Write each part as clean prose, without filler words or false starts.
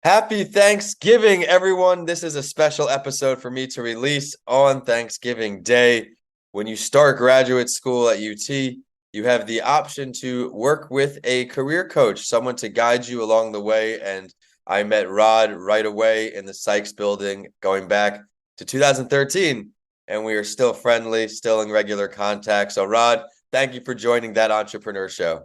Happy Thanksgiving, everyone. This is a special episode for me to release on Thanksgiving Day. When you start graduate school at UT, you have the option to work with a career coach, someone to guide you along the way. And I met Rod right away in the Sykes building going back to 2013. And we are still friendly, still in regular contact. So, Rod, thank you for joining that entrepreneur show.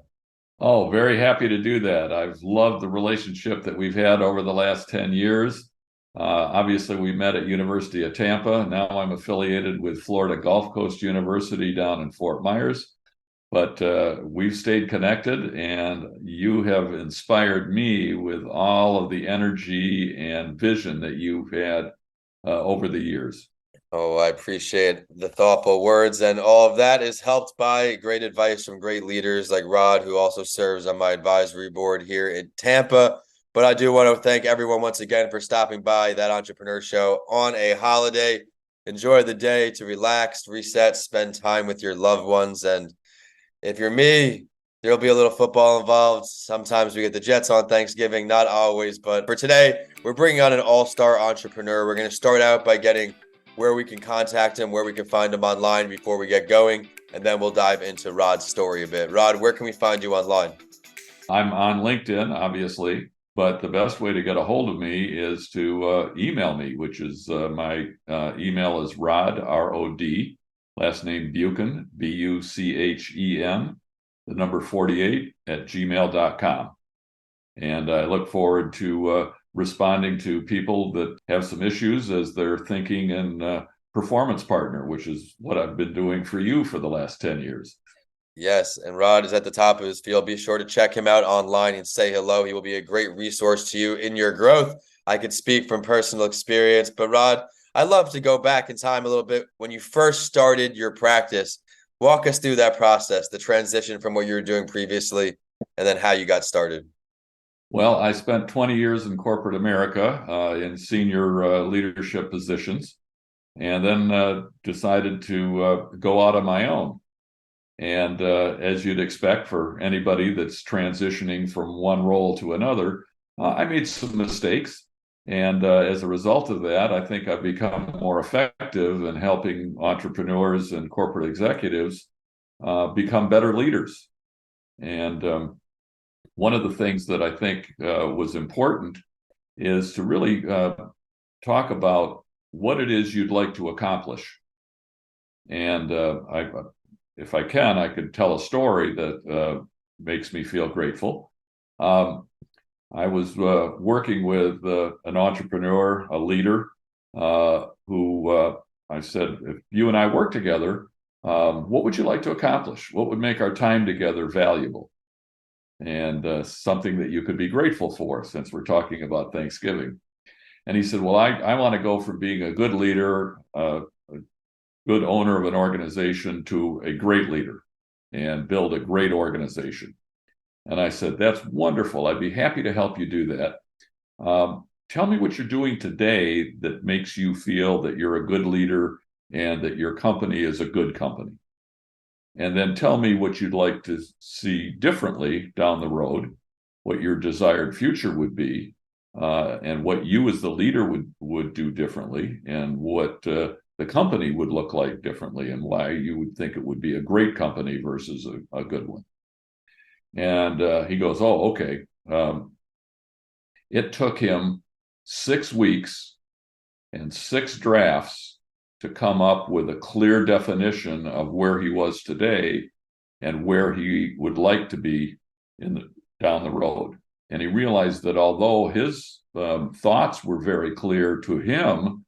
Oh, very happy to do that. I've loved the relationship that we've had over the last 10 years. Obviously, we met at University of Tampa. Now I'm affiliated with Florida Gulf Coast University down in Fort Myers. But we've stayed connected, and you have inspired me with all of the energy and vision that you've had over the years. Oh, I appreciate the thoughtful words, and all of that is helped by great advice from great leaders like Rod, who also serves on my advisory board here in Tampa. But I do want to thank everyone once again for stopping by that entrepreneur show on a holiday. Enjoy the day to relax, reset, spend time with your loved ones. And if you're me, there'll be a little football involved. Sometimes we get the Jets on Thanksgiving, not always. But for today, we're bringing on an all-star entrepreneur. We're going to start out by getting where we can contact him, where we can find him online before we get going, and then we'll dive into Rod's story a bit. Rod, where can we find you online? I'm on LinkedIn, obviously, but the best way to get a hold of me is to email me, which is my email is Rod, R-O-D, last name Buchen, B-U-C-H-E-N, the number 48 at gmail.com. And I look forward to responding to people that have some issues as they're thinking in performance partner, which is what I've been doing for you for the last 10 years. Yes, and Rod is at the top of his field. Be sure to check him out online and say hello. He will be a great resource to you in your growth. I could speak from personal experience, but Rod, I'd love to go back in time a little bit. When you first started your practice, walk us through that process, the transition from what you were doing previously, and then how you got started. Well, I spent 20 years in corporate America in senior leadership positions, and then decided to go out on my own. And as you'd expect for anybody that's transitioning from one role to another, I made some mistakes. And as a result of that, I think I've become more effective in helping entrepreneurs and corporate executives become better leaders. And one of the things that I think was important is to really talk about what it is you'd like to accomplish. And if I can, I could tell a story that makes me feel grateful. I was working with an entrepreneur, a leader, who I said, if you and I work together, what would you like to accomplish? What would make our time together valuable? And something that you could be grateful for, since we're talking about Thanksgiving. And he said, well, I want to go from being a good leader, a good owner of an organization, to a great leader and build a great organization. And I said, that's wonderful. I'd be happy to help you do that. Tell me what you're doing today that makes you feel that you're a good leader and that your company is a good company. And then tell me what you'd like to see differently down the road, what your desired future would be, and what you as the leader would do differently, and what the company would look like differently, and why you would think it would be a great company versus a good one. And he goes, oh, okay. It took him 6 weeks and 6 drafts to come up with a clear definition of where he was today and where he would like to be down the road. And he realized that although his thoughts were very clear to him,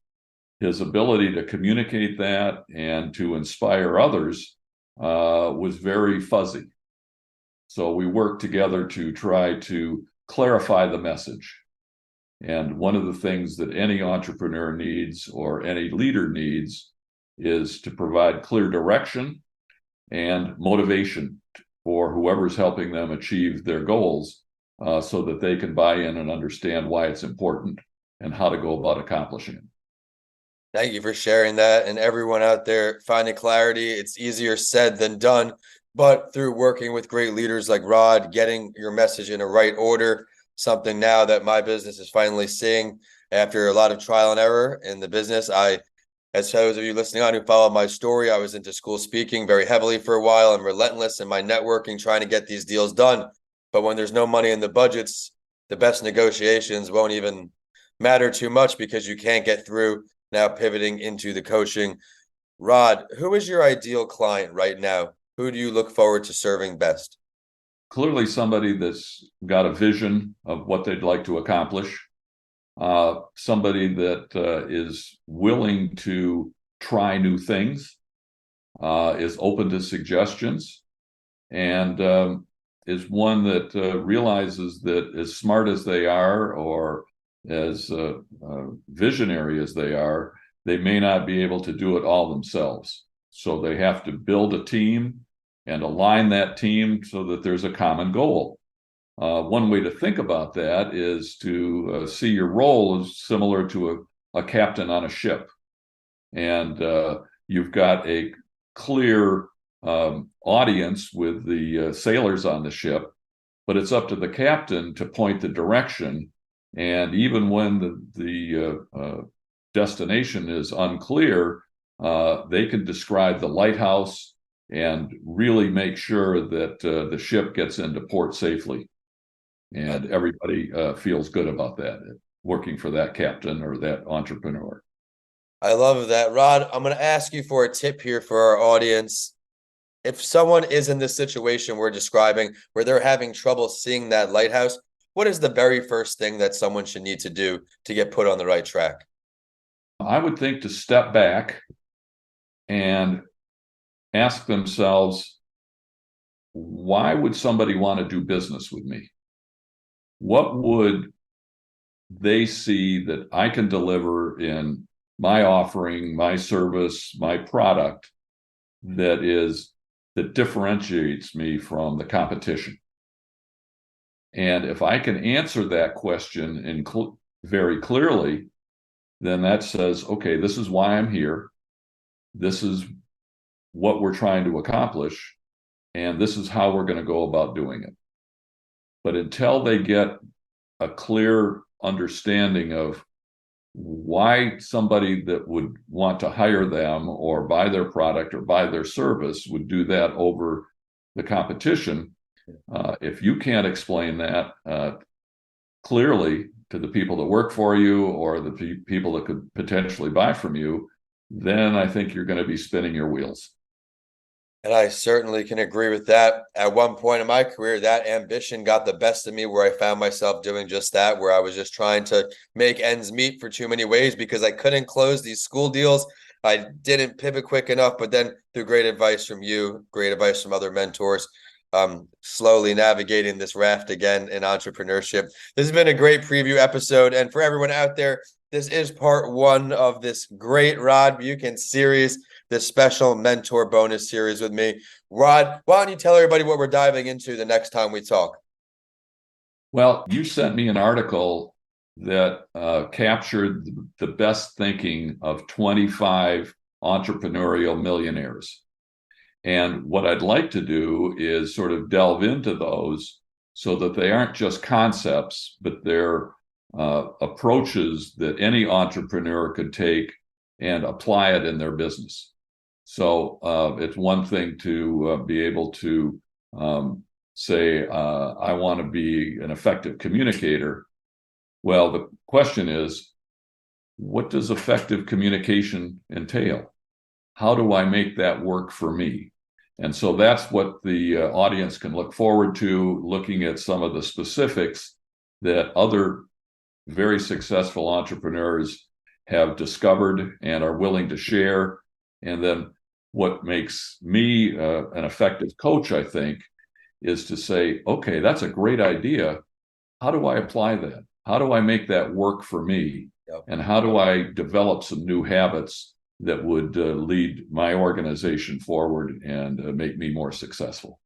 his ability to communicate that and to inspire others was very fuzzy. So we worked together to try to clarify the message. And one of the things that any entrepreneur needs, or any leader needs, is to provide clear direction and motivation for whoever's helping them achieve their goals, so that they can buy in and understand why it's important and how to go about accomplishing it. Thank you for sharing that. And everyone out there finding clarity, it's easier said than done. But through working with great leaders like Rod, getting your message in the right order, something now that my business is finally seeing after a lot of trial and error in the business. As those of you listening on who followed my story, I was into school speaking very heavily for a while and relentless in my networking, trying to get these deals done. But when there's no money in the budgets, the best negotiations won't even matter too much because you can't get through. Now pivoting into the coaching. Rod, who is your ideal client right now? Who do you look forward to serving best? Clearly, somebody that's got a vision of what they'd like to accomplish, somebody that is willing to try new things, is open to suggestions, and is one that realizes that as smart as they are or as visionary as they may not be able to do it all themselves. So they have to build a team and align that team so that there's a common goal. One way to think about that is to see your role as similar to a captain on a ship. And you've got a clear audience with the sailors on the ship, but it's up to the captain to point the direction. And even when the destination is unclear, they can describe the lighthouse and really make sure that the ship gets into port safely. And everybody feels good about that, working for that captain or that entrepreneur. I love that. Rod, I'm going to ask you for a tip here for our audience. If someone is in this situation we're describing, where they're having trouble seeing that lighthouse, what is the very first thing that someone should need to do to get put on the right track? I would think to step back and ask themselves, why would somebody want to do business with me? What would they see that I can deliver in my offering, my service, my product that differentiates me from the competition? And if I can answer that question very clearly, then that says, okay, this is why I'm here. This is what we're trying to accomplish. And this is how we're going to go about doing it. But until they get a clear understanding of why somebody that would want to hire them or buy their product or buy their service would do that over the competition, if you can't explain that clearly to the people that work for you or the people that could potentially buy from you, then I think you're going to be spinning your wheels. And I certainly can agree with that. At one point in my career, that ambition got the best of me, where I found myself doing just that, where I was just trying to make ends meet for too many ways because I couldn't close these school deals. I didn't pivot quick enough, but then through great advice from you, great advice from other mentors, slowly navigating this raft again in entrepreneurship. This has been a great preview episode. And for everyone out there, this is part one of this great Rod Buchen series, this special mentor bonus series with me. Rod, why don't you tell everybody what we're diving into the next time we talk? Well, you sent me an article that captured the best thinking of 25 entrepreneurial millionaires. And what I'd like to do is sort of delve into those so that they aren't just concepts, but they're approaches that any entrepreneur could take and apply it in their business. So it's one thing to be able to say, I want to be an effective communicator. Well, the question is, what does effective communication entail? How do I make that work for me? And so that's what the audience can look forward to, looking at some of the specifics that other very successful entrepreneurs have discovered and are willing to share. And then what makes me an effective coach, I think, is to say, okay, that's a great idea. How do I apply that? How do I make that work for me? Yep. And how do I develop some new habits that would lead my organization forward and make me more successful?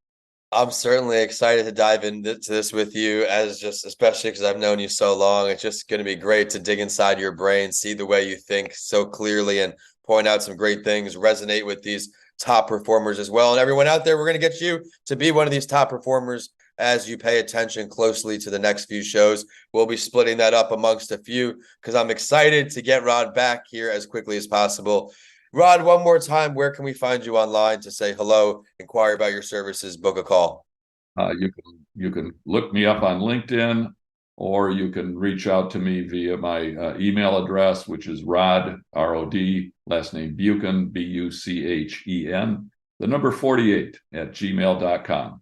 I'm certainly excited to dive into this with you, especially because I've known you so long. It's just going to be great to dig inside your brain, see the way you think so clearly, and point out some great things, resonate with these top performers as well. And everyone out there, we're going to get you to be one of these top performers as you pay attention closely to the next few shows. We'll be splitting that up amongst a few because I'm excited to get Rod back here as quickly as possible. Rod, one more time, where can we find you online to say hello, inquire about your services, book a call? You can look me up on LinkedIn, or you can reach out to me via my email address, which is Rod, R-O-D, last name Buchen, B-U-C-H-E-N, the number 48 at gmail.com.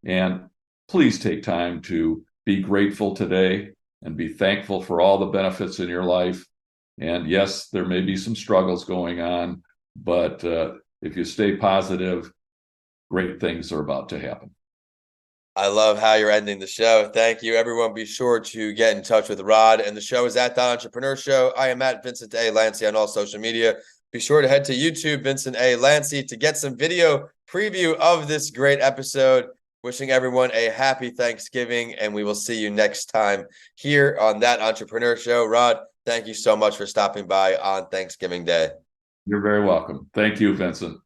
And please take time to be grateful today and be thankful for all the benefits in your life. And yes, there may be some struggles going on, but if you stay positive, great things are about to happen. I love how you're ending the show. Thank you, everyone. Be sure to get in touch with Rod. And the show is at The Entrepreneur Show. I am at Vincent A. Lanci on all social media. Be sure to head to YouTube, Vincent A. Lanci, to get some video preview of this great episode. Wishing everyone a happy Thanksgiving, and we will see you next time here on That Entrepreneur Show. Rod, thank you so much for stopping by on Thanksgiving Day. You're very welcome. Thank you, Vincent.